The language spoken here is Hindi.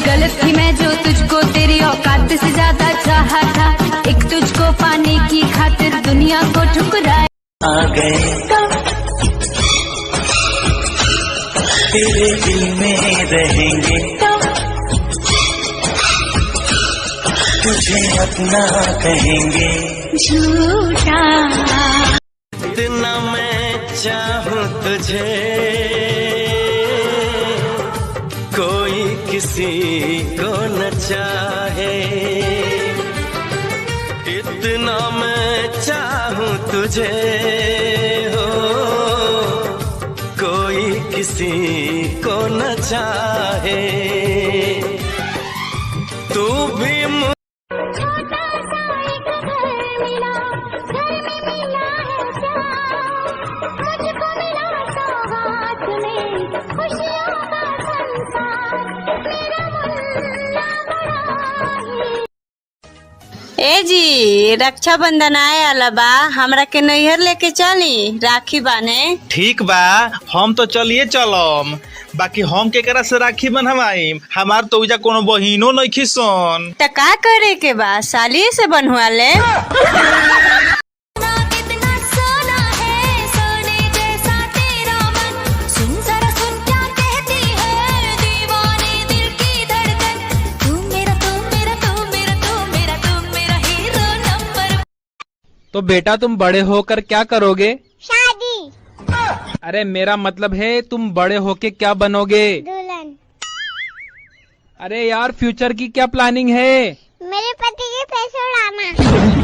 गलत थी मैं जो तुझको तेरी औकात से ज्यादा चाहा था। एक तुझको पाने की खातिर दुनिया को ठुकराया। आ गए तेरे दिल में रहेंगे, तुझे अपना कहेंगे। झूठा इतना मैं चाहूं तुझे, कोई किसी को न चाहे। इतना मैं चाहूं तुझे हो, कोई किसी को न चाहे। तू भी ए जी, रक्षाबंधन आए आला बा, हमरा के नैहर लेके चली, राखी बाने। ठीक बा, हम तो चलिए चलम, बाकी हम केकरा से राखी बनवाई? हमार तो उजा कोनो बहिनो नइखी सन। त का करे के बा, साली से बनवा ले। तो बेटा तुम बड़े होकर क्या करोगे? शादी। अरे मेरा मतलब है तुम बड़े होके क्या बनोगे? दुल्हन। अरे यार फ्यूचर की क्या प्लानिंग है? मेरे पति के पैसे उड़ाना।